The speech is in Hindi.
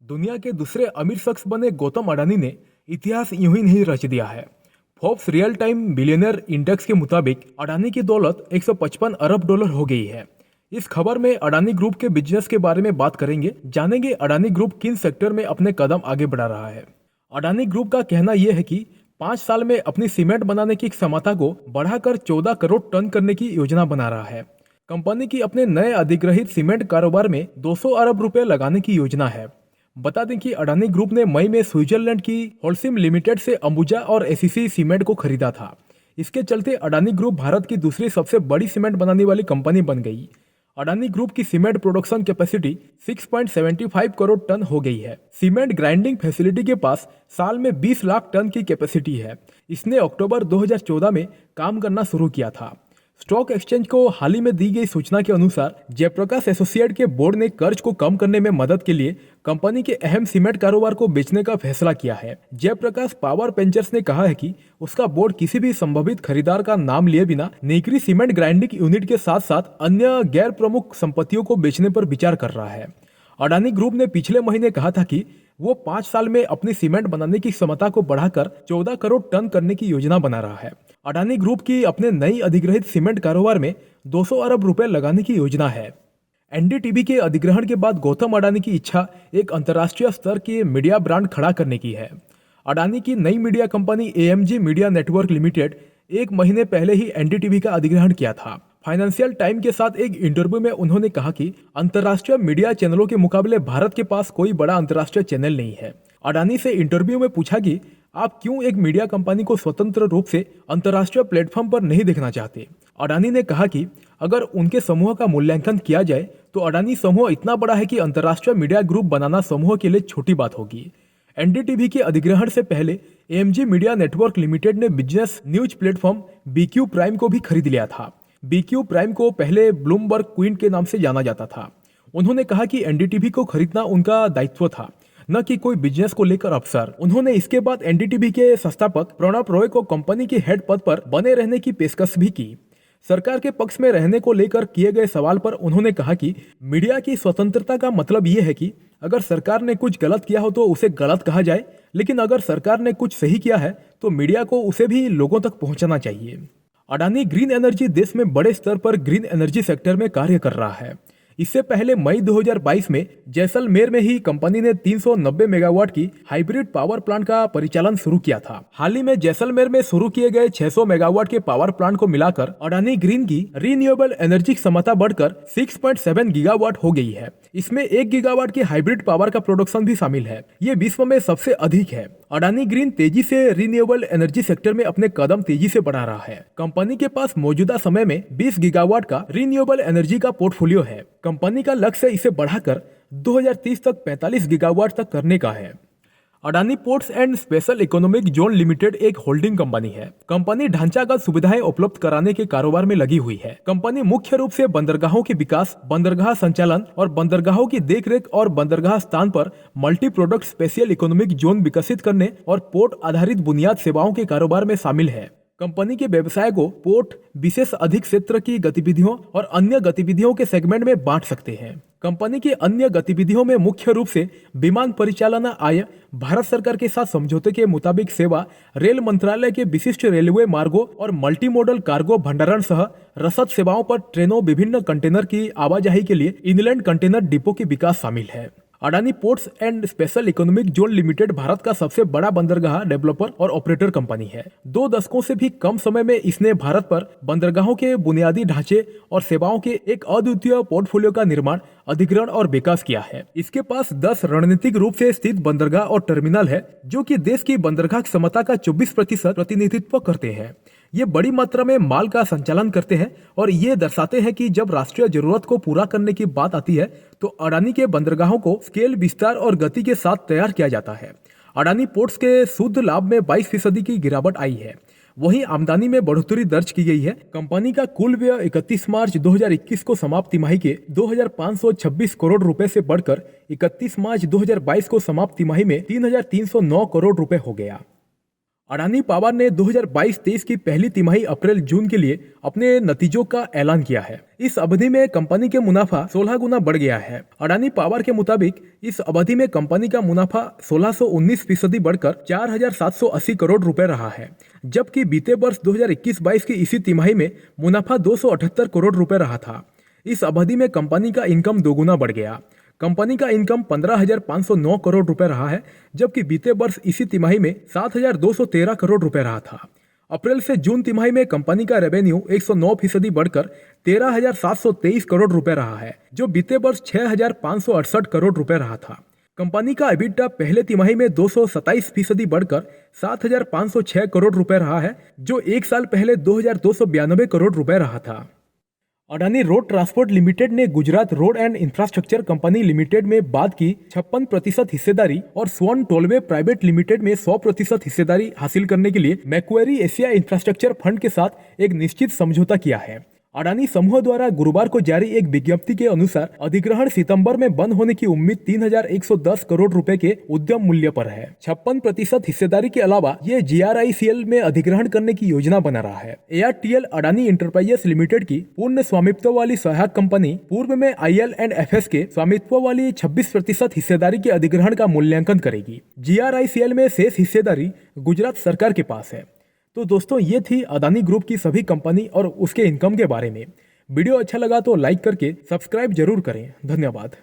दुनिया के दूसरे अमीर शख्स बने गौतम अडानी ने इतिहास यूं ही नहीं रच दिया है। Forbes real time billionaire index के मुताबिक अडानी की दौलत 155 अरब डॉलर हो गई है। इस खबर में अडानी ग्रुप के बिजनेस के बारे में बात करेंगे, जानेंगे अडानी ग्रुप किन सेक्टर में अपने कदम आगे बढ़ा रहा है। अडानी ग्रुप का कहना यह है कि 5 साल में अपनी सीमेंट बनाने की क्षमता को बढ़ाकर 14 करोड़ टन करने की योजना बना रहा है। कंपनी की अपने नए अधिग्रहित सीमेंट कारोबार में 200 अरब रुपए लगाने की योजना है। बता दें कि अडानी ग्रुप ने मई में स्विट्जरलैंड की होल्सिम लिमिटेड से अंबुजा और एसीसी सीमेंट को खरीदा था। इसके चलते अडानी ग्रुप भारत की दूसरी सबसे बड़ी सीमेंट बनाने वाली कंपनी बन गई। अडानी ग्रुप की cement production capacity 6.75 crore tonne हो गई है। सीमेंट ग्राइंडिंग फैसिलिटी के पास साल में 20 लाख टन की कैपेसिटी है। इसने अक्टूबर 2014 में काम करना शुरू किया था। स्टॉक एक्सचेंज को हाल ही में दी गई सूचना के अनुसार जयप्रकाश एसोसिएट के बोर्ड ने कर्ज को कम करने में मदद के लिए कंपनी के अहम सीमेंट कारोबार को बेचने का फैसला किया है। जयप्रकाश पावर वेंचर्स ने कहा है कि उसका बोर्ड किसी भी संभावित खरीदार का नाम लिए बिना नेकरी सीमेंट ग्राइंडिंग यूनिट के साथ साथ अन्य गैर प्रमुख संपत्तियों को बेचने पर विचार कर रहा है। अडानी ग्रुप ने पिछले महीने कहा था कि वो 5 साल में अपनी सीमेंट बनाने की क्षमता को बढ़ाकर 14 करोड़ टन करने की योजना बना रहा है। अडानी ग्रुप की अपने नई अधिग्रहित सीमेंट कारोबार में 200 अरब रुपए लगाने की योजना है। एनडीटीवी के अधिग्रहण के बाद गौतम अडानी की इच्छा एक अंतर्राष्ट्रीय स्तर के मीडिया ब्रांड खड़ा करने की है। अडानी की नई media company AMG media network limited 1 महीने पहले ही एनडीटीवी का अधिग्रहण किया था। फाइनेंशियल टाइम के साथ एक इंटरव्यू में उन्होंने कहा कि अंतर्राष्ट्रीय मीडिया चैनलों के मुकाबले भारत के पास कोई बड़ा अंतर्राष्ट्रीय चैनल नहीं है। अडानी से इंटरव्यू में पूछा कि आप क्यों एक मीडिया कंपनी को स्वतंत्र रूप से अंतर्राष्ट्रीय प्लेटफॉर्म पर नहीं देखना चाहते। अडानी ने कहा कि अगर उनके समूह का मूल्यांकन किया जाए तो अडानी समूह इतना बड़ा है कि अंतर्राष्ट्रीय मीडिया ग्रुप बनाना समूह के लिए छोटी बात होगी। एनडीटीवी के अधिग्रहण से पहले एएमजी मीडिया नेटवर्क लिमिटेड ने business news platform BQ prime को भी खरीद लिया था। बीक्यू प्राइम को पहले ब्लूमबर्ग क्वीन के नाम से जाना जाता था। उन्होंने कहा कि एनडीटीवी को खरीदना उनका दायित्व था, न कि कोई बिजनेस को लेकर अफसर। उन्होंने इसके बाद एनडीटीवी के संस्थापक प्रणब रॉय को कंपनी के हेड पद पर बने रहने की पेशकश भी की। सरकार के पक्ष में रहने को लेकर किए गए सवाल पर उन्होंने कहा कि मीडिया की स्वतंत्रता का मतलब ये है कि अगर सरकार ने कुछ गलत किया हो तो उसे गलत कहा जाए, लेकिन अगर सरकार ने कुछ सही किया है तो मीडिया को उसे भी लोगों तक पहुंचाना चाहिए। अडानी ग्रीन एनर्जी देश में बड़े स्तर पर ग्रीन एनर्जी सेक्टर में कार्य कर रहा है। इससे पहले मई 2022 में जैसलमेर में ही कंपनी ने 390 मेगावाट की हाइब्रिड पावर प्लांट का परिचालन शुरू किया था। हाल ही में जैसलमेर में शुरू किए गए 600 मेगावाट के पावर प्लांट को मिलाकर अडानी ग्रीन की रिन्यूएबल एनर्जी क्षमता बढ़कर 6.7 गीगावाट हो गई है। इसमें 1 गीगावाट की हाइब्रिड पावर का प्रोडक्शन भी शामिल है। ये विश्व में सबसे अधिक है। अडानी ग्रीन तेजी से रिन्यूएबल एनर्जी सेक्टर में अपने कदम तेजी से बढ़ा रहा है। कंपनी के पास मौजूदा समय में 20 गीगावाट का रिन्यूएबल एनर्जी का पोर्टफोलियो है। कंपनी का लक्ष्य इसे बढ़ाकर 2030 तक 45 गीगावाट तक करने का है। Adani ports and special economic zone limited एक होल्डिंग कंपनी है। कंपनी ढांचागत सुविधाएं उपलब्ध कराने के कारोबार में लगी हुई है। कंपनी मुख्य रूप से बंदरगाहों के विकास, बंदरगाह संचालन और बंदरगाहों की देखरेख और बंदरगाह स्थान पर multi product special economic zone विकसित करने और पोर्ट आधारित बुनियाद सेवाओं के कारोबार में शामिल है। कंपनी के व्यवसाय को पोर्ट, विशेष अधिक क्षेत्र की गतिविधियों और अन्य गतिविधियों के सेगमेंट में बांट सकते हैं। कंपनी की अन्य गतिविधियों में मुख्य रूप से विमान परिचालन आय, भारत सरकार के साथ समझौते के मुताबिक सेवा, रेल मंत्रालय के विशिष्ट रेलवे मार्गों और मल्टी मॉडल कार्गो भंडारण सह रसद सेवाओं पर ट्रेनों, विभिन्न कंटेनर की आवाजाही के लिए इनलैंड कंटेनर डिपो की विकास शामिल है। Adani ports and special economic zone limited Bharat का सबसे बड़ा बंदरगाह डेवलपर और ऑपरेटर कंपनी है। 2 दशकों से भी कम समय में इसने भारत पर बंदरगाहों के बुनियादी ढांचे और सेवाओं के एक अद्वितीय पोर्टफोलियो का निर्माण, अधिग्रहण और विकास किया है। इसके पास 10 रणनीतिक रूप से स्थित बंदरगाह और टर्मिनल है, जो कि देश की बंदरगाह क्षमता का 24% प्रतिनिधित्व करते हैं। ये बड़ी मात्रा में माल का संचालन करते हैं और ये दर्शाते हैं कि जब राष्ट्रीय जरूरत को पूरा करने की बात आती है तो अडानी के बंदरगाहों को स्केल, विस्तार और गति के साथ तैयार किया जाता है। अडानी पोर्ट्स के शुद्ध लाभ में 22% की गिरावट आई है। वहीं आमदनी में बढ़ोतरी दर्ज की गई है। कंपनी का कुल व्यय 31 मार्च 2021 को समाप्त तिमाही के 2526 करोड़ रुपए से बढ़कर 31 मार्च 2022 को समाप्त तिमाही में 3309 करोड़ रुपए हो गया। अडानी पावर ने 2022-23 की पहली तिमाही अप्रैल जून के लिए अपने नतीजों का ऐलान किया है। इस अवधि में कंपनी के मुनाफा 16 गुना बढ़ गया है। अडानी पावर के मुताबिक इस अवधि में कंपनी का मुनाफा 1619% बढ़कर 4,780 करोड़ रुपए रहा है, जबकि बीते वर्ष 2021-22 की इसी तिमाही में मुनाफा 278 करोड़ रुपए रहा था। इस अवधि में कंपनी का इनकम दोगुना बढ़ गया। कंपनी का इनकम 15,509 करोड़ रुपए रहा है, जबकि बीते वर्ष इसी तिमाही में 7,213 करोड़ रुपए रहा था। अप्रैल से जून तिमाही में कंपनी का रेवेन्यू 109% बढ़कर 13,723 करोड़ रुपए रहा है, जो बीते वर्ष 6,568 करोड़ रुपए रहा था। कंपनी का EBITDA पहले तिमाही में 227% बढ़कर 7,506 करोड़ रुपए रहा है, जो एक साल पहले 2,292 करोड़ रुपए रहा था। अडानी रोड ट्रांसपोर्ट लिमिटेड ने Gujarat road and infrastructure company limited में बाद की 56% हिस्सेदारी और स्वर्ण टोलवे प्राइवेट लिमिटेड में 100% हिस्सेदारी हासिल करने के लिए मैक्वेरी एशिया इंफ्रास्ट्रक्चर फंड के साथ एक निश्चित समझौता किया है। अडानी समूह द्वारा गुरुवार को जारी एक विज्ञप्ति के अनुसार अधिग्रहण सितंबर में बंद होने की उम्मीद 3,110 करोड़ रुपए के उद्यम मूल्य पर है। 56% हिस्सेदारी के अलावा ये GRICL में अधिग्रहण करने की योजना बना रहा है। ARTL अडानी इंटरप्राइजेस लिमिटेड की पूर्ण स्वामित्व वाली सहायक कंपनी पूर्व में IL&FS के स्वामित्व वाली 26% हिस्सेदारी के अधिग्रहण का मूल्यांकन करेगी। GRICL में शेष हिस्सेदारी गुजरात सरकार के पास है। तो दोस्तों, ये थी अडानी ग्रुप की सभी कंपनी और उसके इनकम के बारे में। वीडियो अच्छा लगा तो लाइक करके सब्सक्राइब जरूर करें। धन्यवाद।